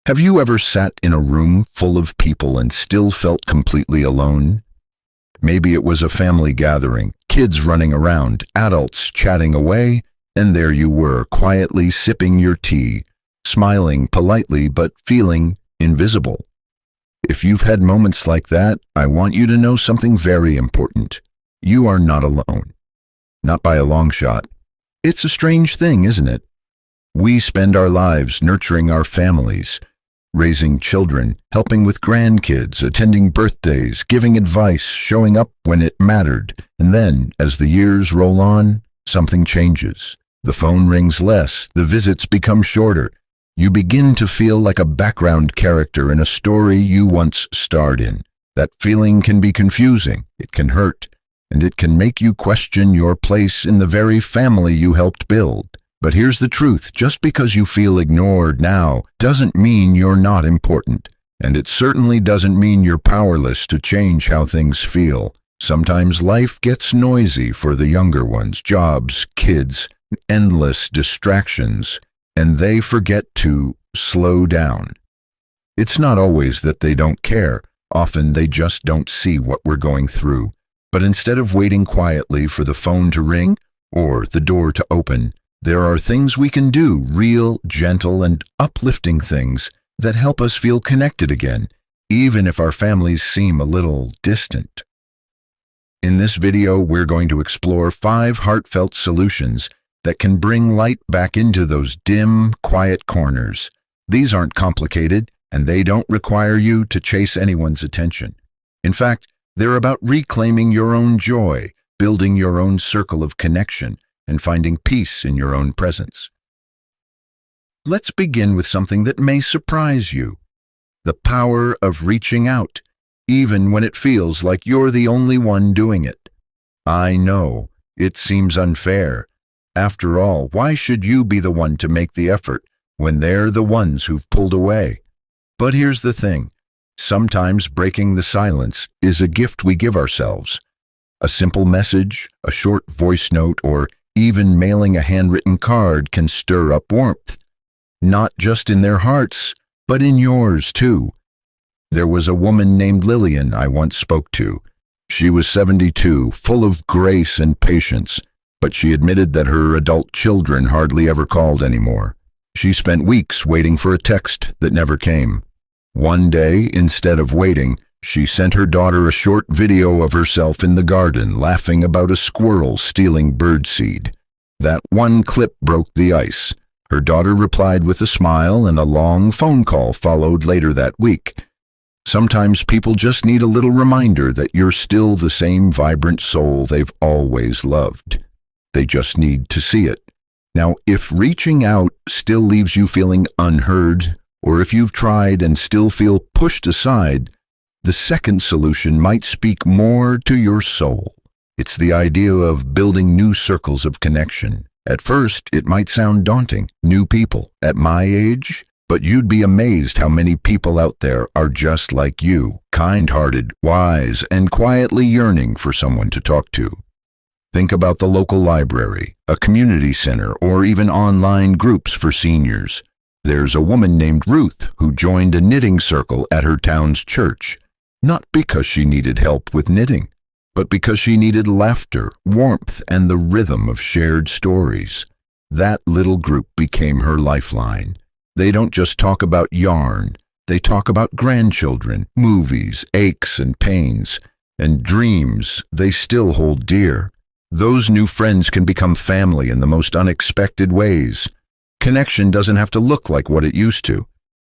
Have you ever sat in a room full of people and still felt completely alone? Maybe it was a family gathering, kids running around, adults chatting away, and there you were, quietly sipping your tea, smiling politely but feeling invisible. If you've had moments like that, I want you to know something very important. You are not alone. Not by a long shot. It's a strange thing, isn't it? We spend our lives nurturing our families, raising children, helping with grandkids, attending birthdays, giving advice, showing up when it mattered. And then, as the years roll on, something changes. The phone rings less, the visits become shorter. You begin to feel like a background character in a story you once starred in. That feeling can be confusing, it can hurt, and it can make you question your place in the very family you helped build. But here's the truth, just because you feel ignored now doesn't mean you're not important. And it certainly doesn't mean you're powerless to change how things feel. Sometimes life gets noisy for the younger ones, jobs, kids, endless distractions, and they forget to slow down. It's not always that they don't care. Often they just don't see what we're going through. But instead of waiting quietly for the phone to ring or the door to open, there are things we can do, real, gentle, and uplifting things that help us feel connected again, even if our families seem a little distant. In this video, we're going to explore 5 heartfelt solutions that can bring light back into those dim, quiet corners. These aren't complicated, and they don't require you to chase anyone's attention. In fact, they're about reclaiming your own joy, building your own circle of connection, and finding peace in your own presence. Let's begin with something that may surprise you. The power of reaching out, even when it feels like you're the only one doing it. I know, it seems unfair. After all, why should you be the one to make the effort when they're the ones who've pulled away? But here's the thing. Sometimes breaking the silence is a gift we give ourselves. A simple message, a short voice note, or even mailing a handwritten card can stir up warmth. Not just in their hearts, but in yours too. There was a woman named Lillian I once spoke to. She was 72, full of grace and patience, but she admitted that her adult children hardly ever called anymore. She spent weeks waiting for a text that never came. One day, instead of waiting, she sent her daughter a short video of herself in the garden laughing about a squirrel stealing birdseed. That one clip broke the ice. Her daughter replied with a smile, and a long phone call followed later that week. Sometimes people just need a little reminder that you're still the same vibrant soul they've always loved. They just need to see it. Now, if reaching out still leaves you feeling unheard, or if you've tried and still feel pushed aside, the second solution might speak more to your soul. It's the idea of building new circles of connection. At first, it might sound daunting. New people, at my age? But you'd be amazed how many people out there are just like you, kind-hearted, wise, and quietly yearning for someone to talk to. Think about the local library, a community center, or even online groups for seniors. There's a woman named Ruth who joined a knitting circle at her town's church, not because she needed help with knitting, but because she needed laughter, warmth, and the rhythm of shared stories. That little group became her lifeline. They don't just talk about yarn, they talk about grandchildren, movies, aches and pains, and dreams they still hold dear. Those new friends can become family in the most unexpected ways. Connection doesn't have to look like what it used to.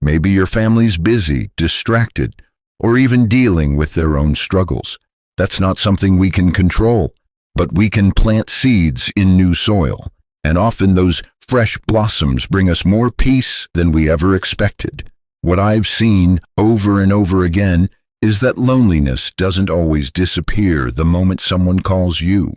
Maybe your family's busy, distracted, or even dealing with their own struggles. That's not something we can control, but we can plant seeds in new soil, and often those fresh blossoms bring us more peace than we ever expected. What I've seen over and over again is that loneliness doesn't always disappear the moment someone calls you.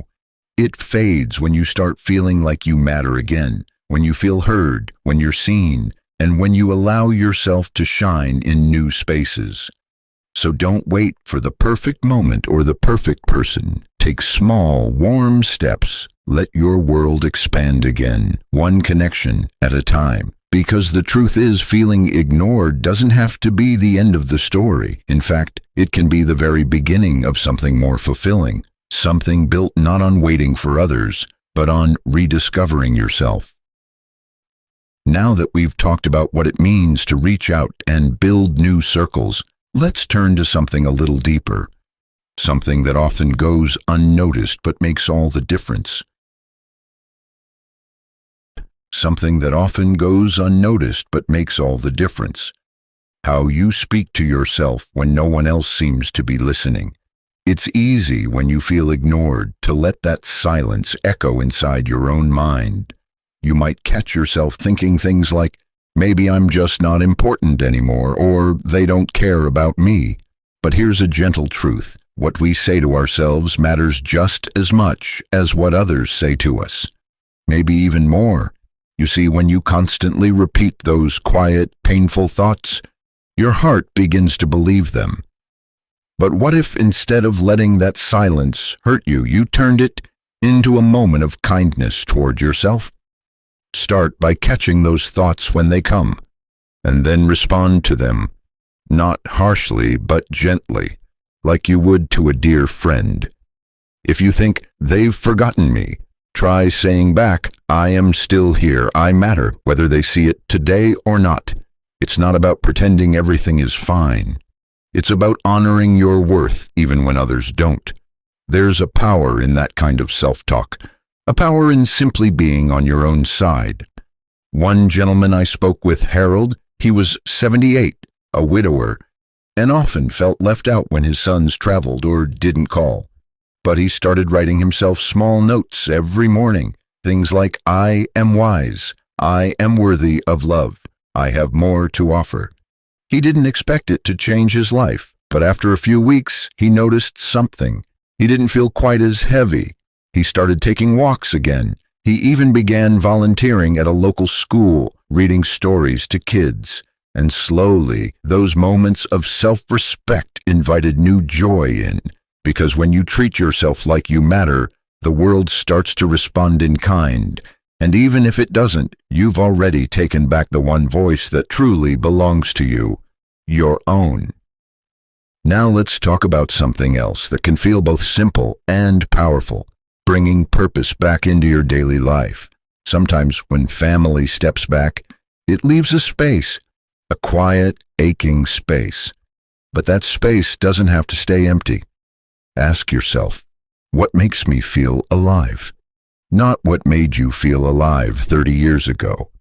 It fades when you start feeling like you matter again, when you feel heard, when you're seen, and when you allow yourself to shine in new spaces. So don't wait for the perfect moment or the perfect person. Take small, warm steps. Let your world expand again, one connection at a time. Because the truth is, feeling ignored doesn't have to be the end of the story. In fact, it can be the very beginning of something more fulfilling, something built not on waiting for others, but on rediscovering yourself. Now that we've talked about what it means to reach out and build new circles, let's turn to something a little deeper, something that often goes unnoticed but makes all the difference. Something that often goes unnoticed but makes all the difference. How you speak to yourself when no one else seems to be listening. It's easy when you feel ignored to let that silence echo inside your own mind. You might catch yourself thinking things like, maybe I'm just not important anymore, or they don't care about me. But here's a gentle truth. What we say to ourselves matters just as much as what others say to us. Maybe even more. You see, when you constantly repeat those quiet, painful thoughts, your heart begins to believe them. But what if instead of letting that silence hurt you, you turned it into a moment of kindness toward yourself? Start by catching those thoughts when they come, and then respond to them, not harshly but gently, like you would to a dear friend. If you think, they've forgotten me, try saying back, I am still here, I matter, whether they see it today or not. It's not about pretending everything is fine. It's about honoring your worth even when others don't. There's a power in that kind of self-talk, a power in simply being on your own side. One gentleman I spoke with, Harold, he was 78, a widower, and often felt left out when his sons traveled or didn't call. But he started writing himself small notes every morning, things like, I am wise, I am worthy of love, I have more to offer. He didn't expect it to change his life, but after a few weeks, he noticed something. He didn't feel quite as heavy. He started taking walks again. He even began volunteering at a local school, reading stories to kids. And slowly, those moments of self-respect invited new joy in. Because when you treat yourself like you matter, the world starts to respond in kind. And even if it doesn't, you've already taken back the one voice that truly belongs to you, your own. Now let's talk about something else that can feel both simple and powerful, bringing purpose back into your daily life. Sometimes when family steps back, it leaves a space, a quiet, aching space. But that space doesn't have to stay empty. Ask yourself, what makes me feel alive? Not what made you feel alive 30 years ago.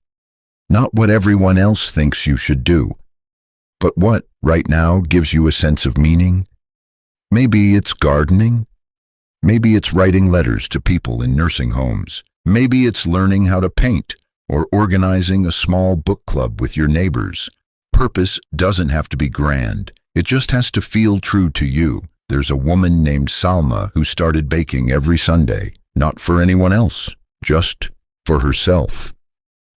Not what everyone else thinks you should do. But what, right now, gives you a sense of meaning? Maybe it's gardening. Maybe it's writing letters to people in nursing homes. Maybe it's learning how to paint or organizing a small book club with your neighbors. Purpose doesn't have to be grand. It just has to feel true to you. There's a woman named Salma who started baking every Sunday. Not for anyone else, just for herself.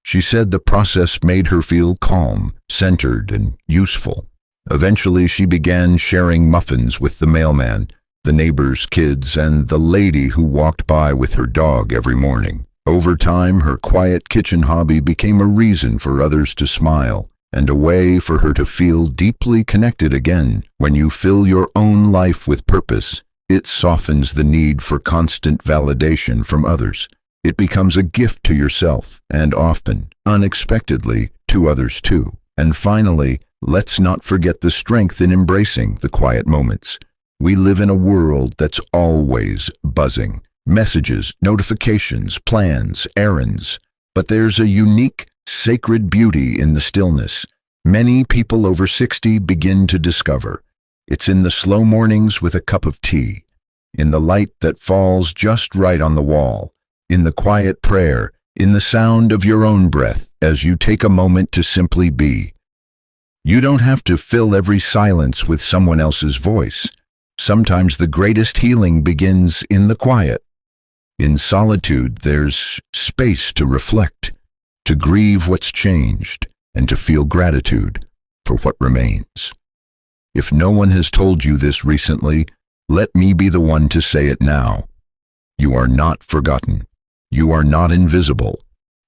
She said the process made her feel calm, centered, and useful. Eventually, she began sharing muffins with the mailman, the neighbor's kids, and the lady who walked by with her dog every morning. Over time, her quiet kitchen hobby became a reason for others to smile, and a way for her to feel deeply connected again. When you fill your own life with purpose, it softens the need for constant validation from others. It becomes a gift to yourself, and often, unexpectedly, to others too. And finally, let's not forget the strength in embracing the quiet moments. We live in a world that's always buzzing. Messages, notifications, plans, errands. But there's a unique, sacred beauty in the stillness. Many people over 60 begin to discover. It's in the slow mornings with a cup of tea, in the light that falls just right on the wall, in the quiet prayer, in the sound of your own breath as you take a moment to simply be. You don't have to fill every silence with someone else's voice. Sometimes the greatest healing begins in the quiet. In solitude, there's space to reflect, to grieve what's changed, and to feel gratitude for what remains. If no one has told you this recently, let me be the one to say it now. You are not forgotten. You are not invisible.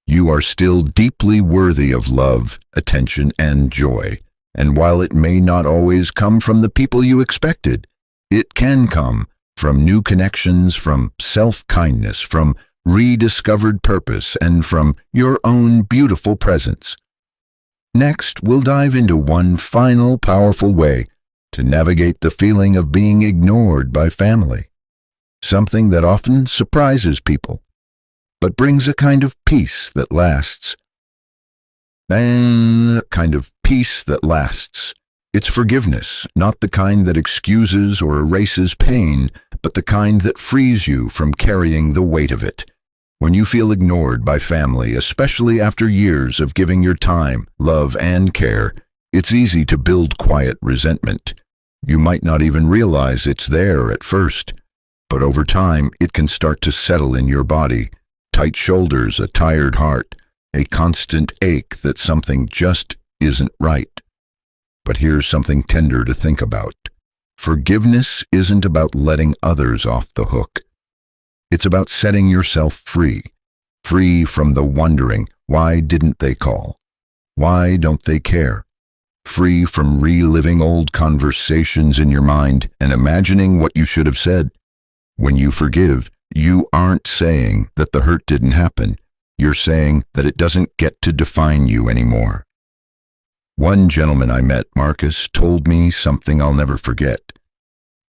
You are still deeply worthy of love, attention, and joy. And while it may not always come from the people you expected, it can come from new connections, from self-kindness, from rediscovered purpose, and from your own beautiful presence. Next, we'll dive into one final powerful way to navigate the feeling of being ignored by family. Something that often surprises people, but brings a kind of peace that lasts. And a kind of peace that lasts. It's forgiveness, not the kind that excuses or erases pain, but the kind that frees you from carrying the weight of it. When you feel ignored by family, especially after years of giving your time, love, and care, it's easy to build quiet resentment. You might not even realize it's there at first, but over time it can start to settle in your body. Tight shoulders, a tired heart, a constant ache that something just isn't right. But here's something tender to think about. Forgiveness isn't about letting others off the hook. It's about setting yourself free. Free from the wondering, why didn't they call? Why don't they care? Free from reliving old conversations in your mind and imagining what you should have said. When you forgive, you aren't saying that the hurt didn't happen. You're saying that it doesn't get to define you anymore. One gentleman I met, Marcus, told me something I'll never forget.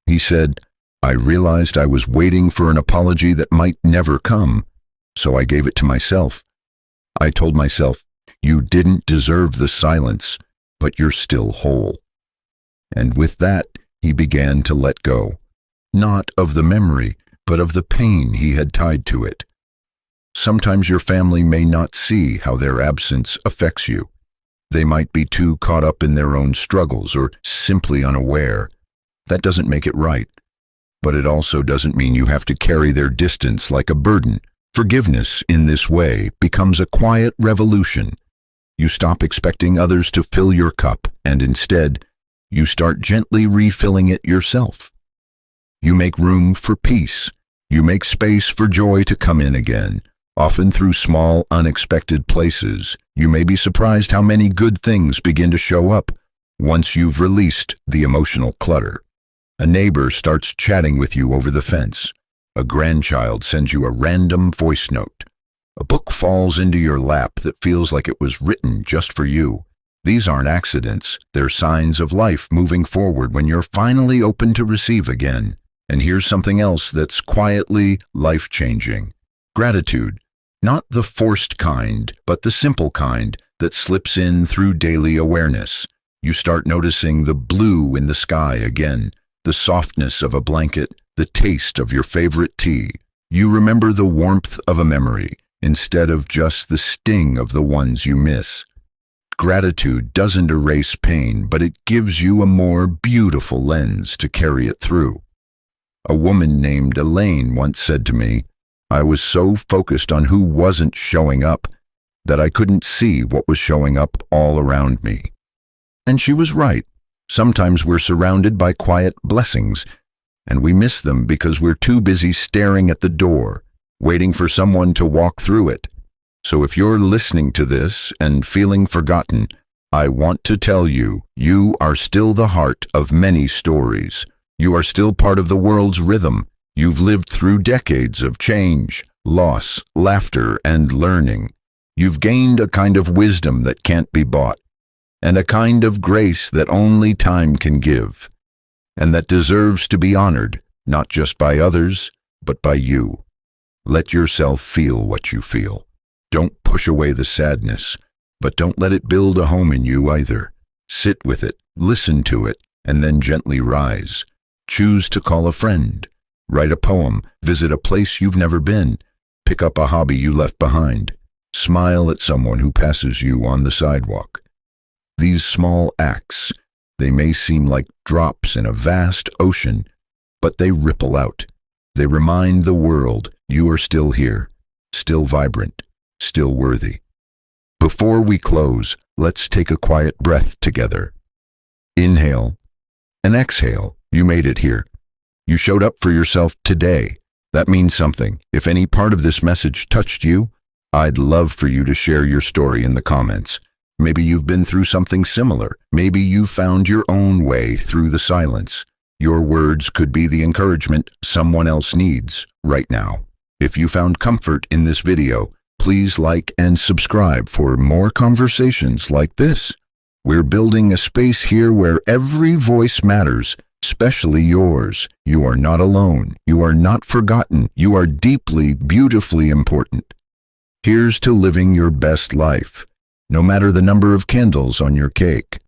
He said, "I realized I was waiting for an apology that might never come, so I gave it to myself. I told myself, you didn't deserve the silence, but you're still whole." And with that, he began to let go, not of the memory, but of the pain he had tied to it. Sometimes your family may not see how their absence affects you. They might be too caught up in their own struggles or simply unaware. That doesn't make it right. But it also doesn't mean you have to carry their distance like a burden. Forgiveness in this way becomes a quiet revolution. You stop expecting others to fill your cup, and instead, you start gently refilling it yourself. You make room for peace. You make space for joy to come in again, often through small, unexpected places. You may be surprised how many good things begin to show up once you've released the emotional clutter. A neighbor starts chatting with you over the fence. A grandchild sends you a random voice note. A book falls into your lap that feels like it was written just for you. These aren't accidents. They're signs of life moving forward when you're finally open to receive again. And here's something else that's quietly life-changing. Gratitude. Not the forced kind, but the simple kind that slips in through daily awareness. You start noticing the blue in the sky again, the softness of a blanket, the taste of your favorite tea. You remember the warmth of a memory instead of just the sting of the ones you miss. Gratitude doesn't erase pain, but it gives you a more beautiful lens to carry it through. A woman named Elaine once said to me, "I was so focused on who wasn't showing up that I couldn't see what was showing up all around me." And she was right. Sometimes we're surrounded by quiet blessings, and we miss them because we're too busy staring at the door, waiting for someone to walk through it. So if you're listening to this and feeling forgotten, I want to tell you, you are still the heart of many stories. You are still part of the world's rhythm. You've lived through decades of change, loss, laughter, and learning. You've gained a kind of wisdom that can't be bought, and a kind of grace that only time can give, and that deserves to be honored, not just by others, but by you. Let yourself feel what you feel. Don't push away the sadness, but don't let it build a home in you either. Sit with it, listen to it, and then gently rise. Choose to call a friend. Write a poem, visit a place you've never been, pick up a hobby you left behind. Smile at someone who passes you on the sidewalk. These small acts, they may seem like drops in a vast ocean, but they ripple out. They remind the world you are still here, still vibrant, still worthy. Before we close, let's take a quiet breath together. Inhale and exhale. You made it here. You showed up for yourself today. That means something. If any part of this message touched you, I'd love for you to share your story in the comments. Maybe you've been through something similar. Maybe you found your own way through the silence. Your words could be the encouragement someone else needs right now. If you found comfort in this video, please like and subscribe for more conversations like this. We're building a space here where every voice matters, especially yours. You are not alone. You are not forgotten. You are deeply, beautifully important. Here's to living your best life, no matter the number of candles on your cake.